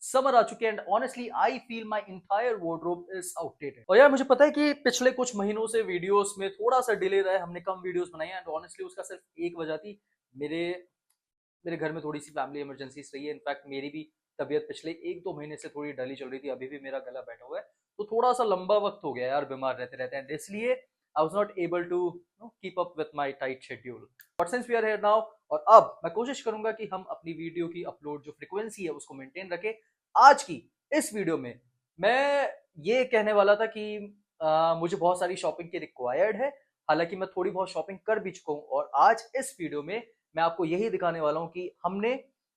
Summer आ चुके हैं and honestly I feel my entire wardrobe is outdated. और यार मुझे पता है कि पिछले कुछ महीनों से वीडियोस में थोड़ा सा डिले रहा है, हमने कम वीडियोस बनाई हैं एंड ऑनेस्टली उसका सिर्फ एक वजह थी। मेरे मेरे घर में थोड़ी सी फैमिली इमरजेंसीज रही है। इनफैक्ट मेरी भी तबीयत पिछले एक दो महीने से थोड़ी डली चल रही थी, अभी भी मेरा गला बैठा हुआ है, तो थोड़ा सा लंबा वक्त हो गया यार बीमार रहते रहते हैं, इसलिए I was not able to keep up with my tight schedule. But since we are here now, और अब मैं कोशिश करूंगा कि हम अपनी वीडियो की अपलोड जो फ्रीक्वेंसी है उसको मेंटेन रखें। आज की इस वीडियो में मैं ये कहने वाला था कि मुझे बहुत सारी शॉपिंग की रिक्वायर्ड है, हालांकि मैं थोड़ी बहुत शॉपिंग कर भी चुका हूँ, और आज इस वीडियो में मैं आपको यही दिखाने वाला हूँ कि हमने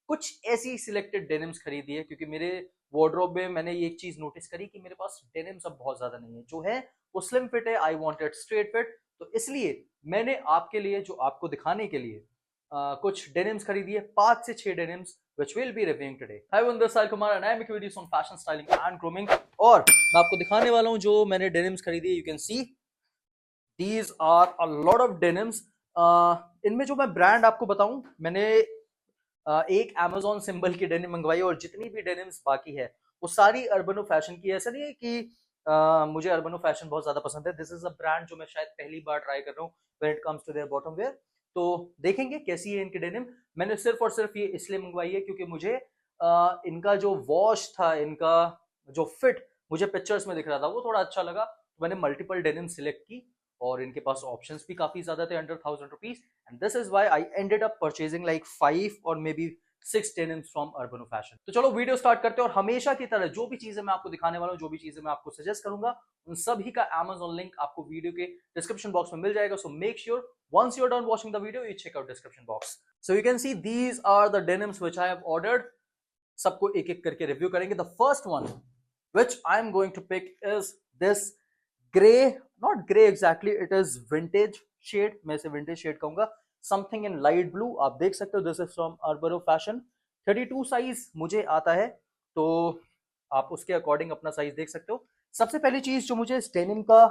कुछ ऐसी सिलेक्टेड डेनिम्स खरीदी है, क्योंकि मेरे वार्डरोब में मैंने ये एक चीज नोटिस करी कि मेरे पास डेनिम्स अब बहुत ज्यादा नहीं है, जो है वो स्लिम फिट है, आई वांटेड स्ट्रेट फिट। तो इसलिए मैंने आपके लिए, जो आपको दिखाने के लिए कुछ डेनिम्स खरीदी है, 5 से 6 denims which we'll be reviewing today. Hi everyone, this is Sahil Kumar and I make videos on fashion, styling and grooming. और मैं आपको दिखाने वाला हूँ जो मैंने डेनिम्स खरीदी है। You can see these are a lot of denims. इनमें जो मैं ब्रांड आपको बताऊं, मैंने एक Amazon सिंबल की डेनिम मंगवाई, और जितनी भी डेनिम्स बाकी है वो सारी अर्बनो फैशन की है। ऐसा नहीं है कि मुझे अर्बनो फैशन बहुत ज्यादा पसंद है, दिस इज अ ब्रांड जो मैं शायद पहली बार ट्राई कर रहा हूँ when it comes to their bottom wear. तो देखेंगे कैसी है इनकी डेनिम। मैंने सिर्फ और सिर्फ ये इसलिए मंगवाई है क्योंकि मुझे इनका जो वॉश था, इनका जो फिट मुझे पिक्चर्स में दिख रहा था वो थोड़ा अच्छा लगा, तो मैंने मल्टीपल डेनिम सिलेक्ट की, और इनके पास ऑप्शंस भी काफी ज्यादा थे, under 1000 rupees, and this is why I ended up purchasing like 5 और maybe 6 denims from Urbano fashion. तो चलो वीडियो स्टार्ट करते हैं, और हमेशा की तरह जो भी चीजें मैं आपको दिखाने वाला हूँ, जो भी चीजें मैं आपको सजेस्ट करूंगा, उन सभी का Amazon लिंक आपको वीडियो के डिस्क्रिप्शन बॉक्स में मिल जाएगा। So make sure once you're done watching the video you check out description box. So you can see these are the denims which I have ordered. सबको एक एक करके review करेंगे। The first one which I am going to pick is this gray, not gray exactly, it is vintage shade, मैं इसे vintage shade कहूंगा, something in light blue। आप देख सकते हो this is from Urbano Fashion, 32 size मुझे आता है, तो आप उसके अकॉर्डिंग अपना साइज देख सकते हो। सबसे पहली चीज जो मुझे इस डेनिम का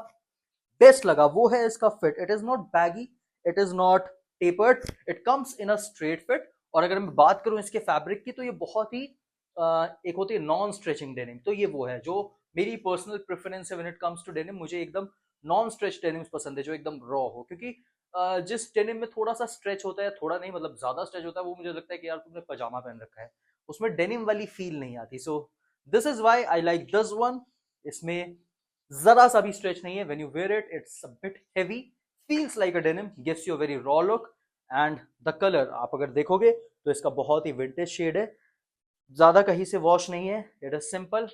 बेस्ट लगा वो है इसका fit. It is not baggy, it is not tapered, it comes in a straight fit. और अगर मैं बात करूं इसके फैब्रिक की, तो ये बहुत ही एक होती है नॉन स्ट्रेचिंग डेनिम, तो ये वो है जो मेरी पर्सनल प्रेफरेंस है when it comes to denim. मुझे एकदम नॉन स्ट्रेच डेनिम्स पसंद है, जो एकदम रॉ हो, क्योंकि जिस डेनिम में थोड़ा सा स्ट्रेच होता है, थोड़ा नहीं मतलब ज्यादा स्ट्रेच होता है, वो मुझे लगता है कि यार तुमने पजामा पहन रखा है, उसमें डेनिम वाली फील नहीं आती। So this is why I like this one. इसमें जरा सा भी स्ट्रेच नहीं है, when you wear it it's a bit heavy, feels like a denim, gives you a very raw look. And the colour आप अगर देखोगे तो इसका बहुत ही विंटेज शेड है, ज्यादा कहीं से वॉश नहीं है, इट इज सिंपल।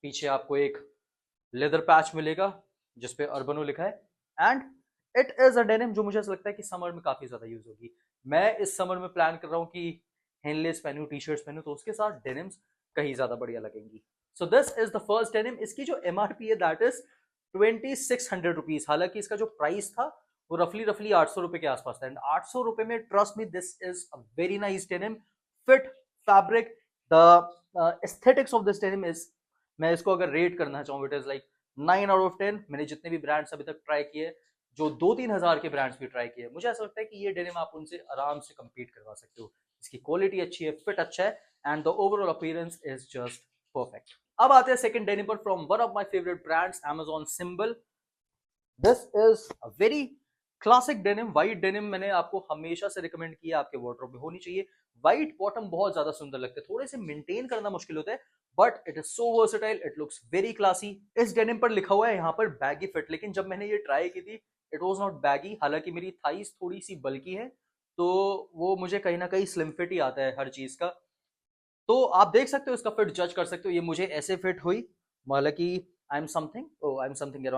पीछे आपको एक लेदर पैच मिलेगा जिसपे अर्बनो लिखा है, and it is a denim जो मुझे ऐसा लगता है कि समर में काफी ज्यादा यूज होगी। मैं इस समर में प्लान कर रहा हूँ कि हेनलेस पहनूं, टी शर्ट्स पहनूं, तो उसके साथ डेनिम्स कहीं ज्यादा बढ़िया लगेंगी। सो this is the first denim. इसकी जो एमआरपी है दैट इज 2600 रुपीज, हालांकि इसका जो प्राइस था वो रफली रफली 800 रुपए के आसपास था, एंड 800 रुपए में trust me this is a very nice denim. Fit, fabric, the aesthetics of this denim is, मैं इसको अगर रेट करना चाहूँ, it is like 9 out of 10। मैंने जितने भी ब्रांड्स अभी तक ट्राई किए, जो 2-3 हजार के ब्रांड्स भी ट्राई किए, मुझे ऐसा लगता है कि ये डेनिम आप उनसे आराम से compete करवा सकते हो। इसकी क्वालिटी अच्छी है, फिट अच्छा है, and the overall appearance is just perfect. अब आते हैं सेकंड डेनिम पर, from one of my favourite brands Amazon symbol. This is a very classic denim, white denim मैंने आपको हमेशा से रिकमेंड किया आपके वार्डरोब में होनी चाहिए। व्हाइट बॉटम बहुत ज्यादा सुंदर लगते हैं, थोड़े से मेंटेन करना मुश्किल होता है, but it is so versatile, it looks very classy. इस डेनिम पर लिखा हुआ है यहाँ पर बैगी फिट, लेकिन जब मैंने ये ट्राई की थी इट वाज नॉट बैगी, हालांकि मेरी थाइस थोड़ी सी बल्की है, तो वो मुझे कहीं ना कहीं स्लिम फिट ही आता है हर चीज का। तो आप देख सकते हो, इसका फिट जज कर सकते हो, ये मुझे ऐसे फिट हुई, हालांकि I am something I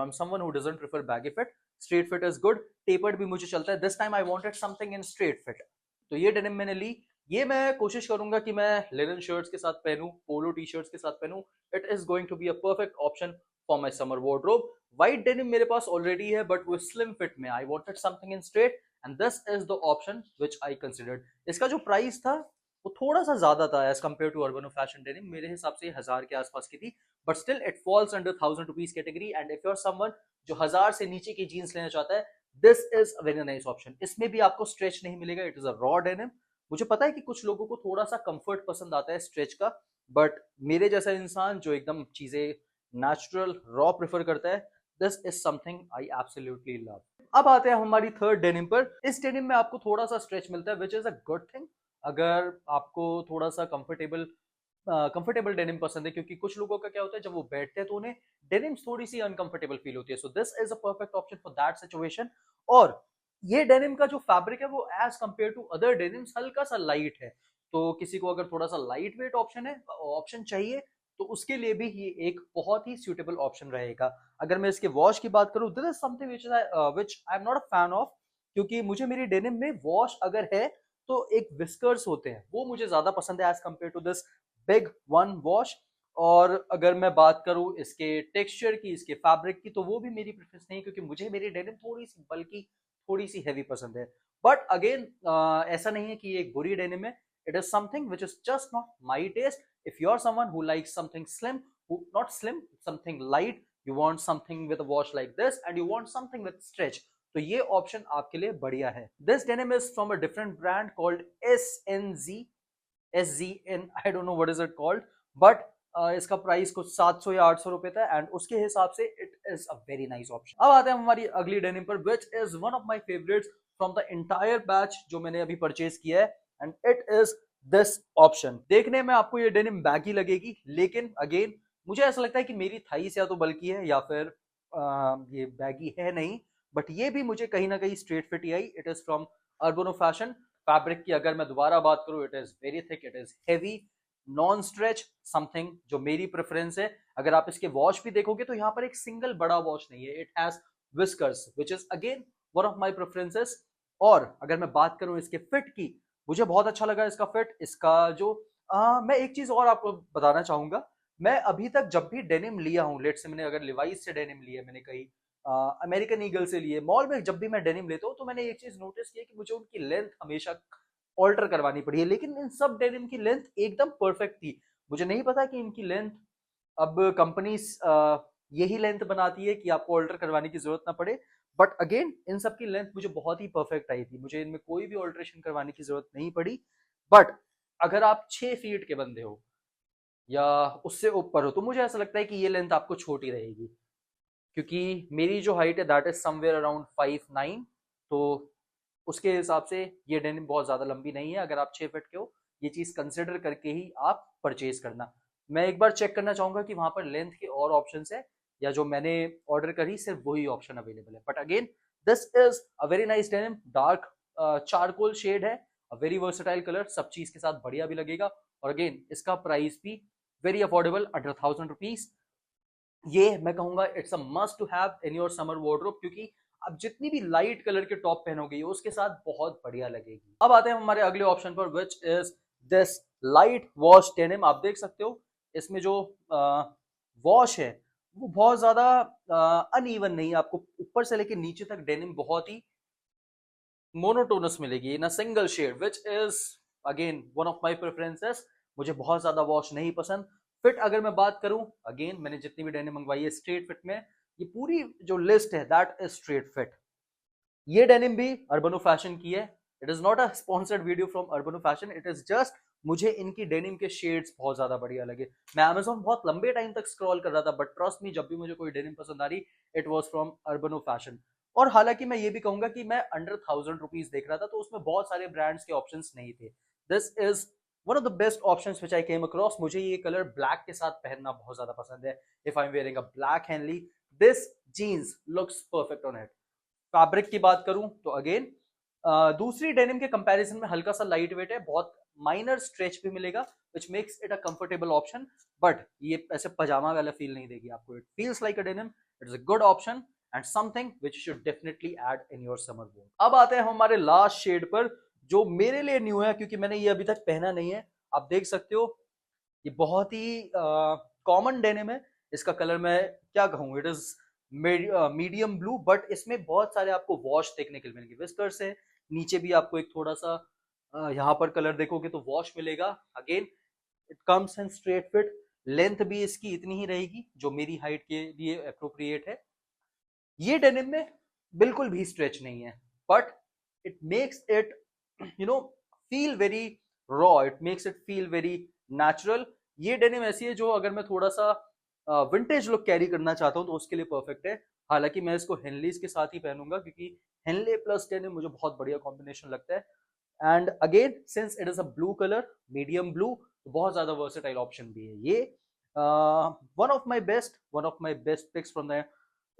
am someone who doesn't prefer baggy fit. Straight fit is good, tapered भी मुझे चलता है, this time I wanted something in straight fit, तो ये डेनिम मैंने ली। ये मैं कोशिश करूंगा कि मैं लिनन शर्ट्स के साथ पहनूं, पोलो टी शर्ट्स के साथ पहनूं, it is going to be a perfect option for my summer wardrobe. White denim मेरे पास ऑलरेडी है, बट वो स्लिम फिट में, I wanted something in straight, and this is the option which I considered. इसका जो price था वो थोड़ा सा ज्यादा था as compare to Urbano fashion denim, मेरे हिसाब से 1000 के आसपास की थी, but still it falls under 1000 rupees category. And if you are someone जो 1000 से नीचे की जीन्स लेना चाहता है, this is a very nice option. इसमें भी आपको स्ट्रेच नहीं मिलेगा, it is a raw denim. मुझे पता है कि कुछ लोगों को थोड़ा सा कंफर्ट पसंद आता है स्ट्रेच का, बट मेरे जैसा इंसान जो एकदम चीजें नेचुरल रॉ प्रेफर करता है, this is something I absolutely love. अब आते हैं हमारी थर्ड डेनिम पर। इस डेनिम में आपको थोड़ा सा स्ट्रेच मिलता है, which is a good thing अगर आपको थोड़ा सा कंफर्टेबल डेनिम पसंद है, क्योंकि कुछ लोगों का क्या होता है जब वो बैठते हैं तो उन्हें डेनिम्स थोड़ी सी अनकंफर्टेबल फील होती है। So this is a perfect option for that situation. और ये डेनिम का जो फैब्रिक है वो as compare to other denims हल्का सा लाइट है, तो किसी को अगर थोड़ा सा लाइट वेट ऑप्शन चाहिए तो उसके लिए भी ये एक बहुत ही सूटेबल ऑप्शन रहेगा। अगर मैं इसके वॉश की बात करूं, this is something which I am not a fan of, क्योंकि मुझे मेरी डेनिम में वॉश अगर है तो एक विस्कर्स होते हैं, वो मुझे ज्यादा पसंद है as compare to this big one wash. और अगर मैं बात करूं इसके टेक्सचर की, इसके फैब्रिक की, तो वो भी मेरी प्रेफरेंस नहीं है, क्योंकि मुझे मेरी डेनिम थोड़ी सी बल्कि, थोड़ी सी हैवी पसंद है। बट अगेन ऐसा नहीं है कि ये एक बुरी डेनिम है, it is something which is just not my taste. If you're someone who likes something slim, who not slim, something light, you want something with a wash like this and you want something with stretch, तो ये option आपके लिए बढ़िया है। This denim is from a different brand called SNZ, SZN, I don't know what is it called, but इसका price कुछ 700 या 800 रुपए था, एंड उसके हिसाब से it is a very nice option. अब आते हैं हमारी अगली डेनिम पर, which is one of my favourites from the entire batch जो मैंने अभी परचेज किया है, and it is this option. देखने में आपको ये डेनिम बैगी लगेगी, लेकिन अगेन मुझे ऐसा लगता है कि मेरी थाईस या तो बल्कि है या फिर ये बैगी है नहीं, बट ये भी मुझे कहीं ना कहीं स्ट्रेट फिट ही आई। It is from Urbano fashion. Fabric की अगर मैं दोबारा बात करूं, it is very thick, it is heavy, non stretch, something जो मेरी प्रेफरेंस है। अगर आप इसके वॉश भी देखोगे तो यहाँ पर एक सिंगल बड़ा वॉश नहीं है, it has whiskers which is again one of my preferences. और अगर मैं बात करूं इसके फिट की, मुझे बहुत अच्छा लगा इसका फिट। इसका जो मैं एक चीज और आपको बताना चाहूंगा, मैं अभी तक जब भी डेनिम लिया हूँ, लेट से मैंने अगर लिवाइस से डेनिम लिया, मैंने कहीं अमेरिकन ईगल से लिए, मॉल में जब भी मैं डेनिम लेता हूँ तो मैंने एक चीज नोटिस की कि मुझे उनकी लेंथ हमेशा ऑल्टर करवानी पड़ी है, लेकिन इन सब डेनिम की लेंथ एकदम परफेक्ट थी। मुझे नहीं पता कि इनकी लेंथ अब कंपनी यही लेंथ बनाती है कि आपको ऑल्टर करवाने की जरूरत ना पड़े, बट अगेन इन सब की लेंथ मुझे बहुत ही परफेक्ट आई थी, मुझे इनमें कोई भी ऑल्ट्रेशन करवाने की जरूरत नहीं पड़ी। बट अगर आप 6 फीट के बंदे हो या उससे ऊपर हो तो मुझे ऐसा लगता है कि ये लेंथ आपको छोटी रहेगी, क्योंकि मेरी जो हाइट है दैट इज समवेयर अराउंड 5'9", तो उसके हिसाब से ये डेनिम बहुत ज़्यादा लंबी नहीं है। अगर आप 6 फीट के हो, ये चीज़ कंसिडर करके ही आप परचेज करना। मैं एक बार चेक करना चाहूँगा कि वहाँ पर लेंथ के और ऑप्शन है, या जो मैंने ऑर्डर करी सिर्फ वही ऑप्शन अवेलेबल है। But again this is a very nice denim, dark charcoal shade है, अ वेरी वर्सेटाइल कलर, सब चीज के साथ बढ़िया भी लगेगा। और अगेन इसका प्राइस भी वेरी अफोर्डेबल, अंडर 1000 रुपीज। ये मैं कहूंगा it's a must to have in your summer wardrobe, क्योंकि आप जितनी भी लाइट कलर के टॉप पहनोगे उसके साथ बहुत बढ़िया लगेगी। अब आते हैं हमारे अगले ऑप्शन पर, which is this light wash denim. आप देख सकते हो इसमें जो वॉश है वो बहुत ज्यादा अनइवन नहीं है, आपको ऊपर से लेकर नीचे तक डेनिम बहुत ही मोनोटोनस मिलेगी in a single shade, which is again one of my preferences. मुझे बहुत ज्यादा वॉश नहीं पसंद। फिट अगर मैं बात करूं, अगेन मैंने जितनी भी डेनिम मंगवाई है स्ट्रेट फिट में, ये पूरी जो लिस्ट है दैट इज स्ट्रेट फिट। ये डेनिम भी अर्बनो फैशन की है। It is not a sponsored video from Urbano fashion, it is just मुझे इनकी डेनिम के शेड्स बहुत ज्यादा बढ़िया लगे। मैं अमेजोन बहुत लंबे टाइम तक स्क्रॉल कर रहा था, बट ट्रस्ट मी, जब भी मुझे कोई डेनिम पसंद आ रही, it was from Urbano fashion. और हालांकि मैं ये भी कहूंगा कि मैं अंडर 1000 रुपीज देख रहा था, तो उसमें बहुत सारे ब्रांड्स के ऑप्शंस नहीं थे। This is one of the best options which I came across. मुझे ये कलर ब्लैक के साथ पहनना बहुत ज्यादा पसंद है। If I am wearing a black Henley, this jeans looks perfect on it. Fabric की बात करूं तो अगेन दूसरी डेनिम के कंपैरिजन में हल्का सा लाइट वेट है, बहुत माइनर स्ट्रेच भी मिलेगा, which makes it a comfortable option. But ये ऐसे पजामा वाला फील नहीं देगी आपको, it feels like a denim, it is a good option and something which you should definitely add in your summer ward. अब आते हैं हमारे लास्ट शेड पर, जो मेरे लिए न्यू है क्योंकि मैंने ये अभी तक पहना नहीं है। आप देख सकते हो ये बहुत ही कॉमन डेनिम है। इसका कलर मैं क्या कहूँ, it is medium blue, but इसमें बहुत सारे आपको वॉश देखने के लिए मिलेंगे, विस्कर्स है। नीचे भी आपको एक थोड़ा सा यहाँ पर कलर देखोगे तो वॉश मिलेगा। Again it comes in straight fit, length भी इसकी इतनी ही रहेगी जो मेरी हाइट के लिए अप्रोप्रिएट है। ये डेनिम में बिल्कुल भी स्ट्रेच नहीं है, but it makes it feel very raw, it makes it feel very natural. ये डेनिम ऐसी है जो अगर मैं थोड़ा सा विंटेज लुक कैरी करना चाहता हूँ तो उसके लिए परफेक्ट है। हालांकि मैं इसको हेनलीज के साथ ही पहनूंगा क्योंकि हेनले प्लस डेनिम मुझे बहुत बढ़िया कॉम्बिनेशन लगता है। And again since it is a blue colour, medium blue, तो बहुत ज्यादा वर्सेटाइल ऑप्शन भी है ये। One of my best pics from the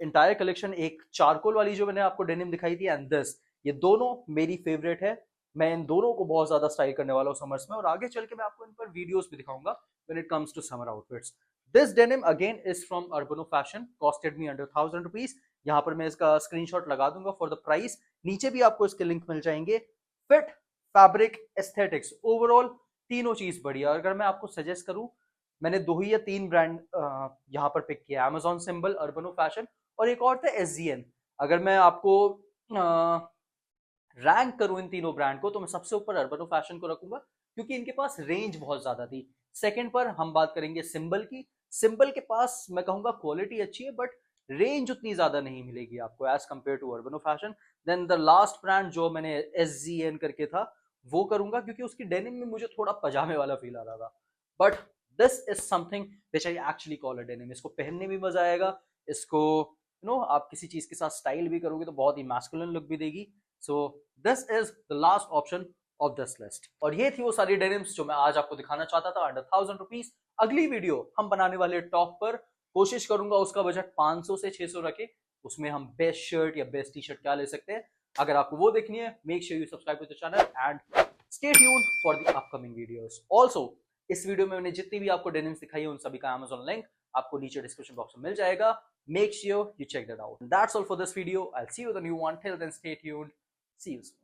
entire collection, एक चारकोल वाली जो मैंने आपको डेनिम दिखाई थी एंड दिस, ये दोनों मेरी फेवरेट है। मैं इन दोनों को बहुत ज्यादा स्टाइल करने वाला हूँ समर्स में, और आगे चल के मैं आपको इन पर वीडियोस भी दिखाऊंगा when it comes to summer outfits. This denim again is from Urbano fashion, costed me under 1000 rupees. यहाँ पर मैं इसका स्क्रीनशॉट लगा दूंगा फॉर द प्राइस, नीचे भी आपको इसके लिंक मिल जाएंगे। फिट, फैब्रिक, एस्थेटिक्स, ओवरऑल तीनों चीज बढ़िया। अगर मैं आपको सजेस्ट करूं, मैंने 2 ही या 3 ब्रांड यहाँ पर पिक किया, Amazon सिंबल, अर्बनो फैशन और एक और था SGN। अगर मैं आपको रैंक करूं इन तीनों ब्रांड को तो मैं सबसे ऊपर अर्बनो फैशन को रखूंगा क्योंकि इनके पास रेंज बहुत ज्यादा थी। सेकंड पर हम बात करेंगे सिंबल की। सिंबल के पास मैं कहूंगा क्वालिटी अच्छी है बट रेंज उतनी ज्यादा नहीं मिलेगी आपको as compare to Urbano fashion. Then the last brand जो मैंने SGN करके था वो करूंगा क्योंकि उसकी डेनिम में मुझे थोड़ा पजामे वाला फील आ रहा था। But this is something which I actually call a denim. इसको पहनने में मजा आएगा, इसको आप किसी चीज के साथ स्टाइल भी करोगे तो बहुत ही मैस्कुलिन लुक भी देगी। सो this is the last option of this list. और ये थी वो सारी डेनिम्स जो मैं आज आपको दिखाना चाहता था अंडर 1000 रुपीज। अगली वीडियो हम बनाने वाले टॉप पर, कोशिश करूंगा उसका बजट 500 से 600 रखे, उसमें हम बेस्ट शर्ट या बेस्ट टी शर्ट क्या ले सकते हैं। अगर आपको वो देखनी है, make sure you subscribe to the channel and stay tuned for the upcoming videos. Also इस वीडियो में मैंने जितनी भी आपको डेनिम्स दिखाई है उन सभी का Amazon लिंक आपको नीचे डिस्क्रिप्शन बॉक्स में मिल जाएगा। Make sure you check that out. And that's all for this video. I'll see you with a new one. Till then, stay tuned. See you soon.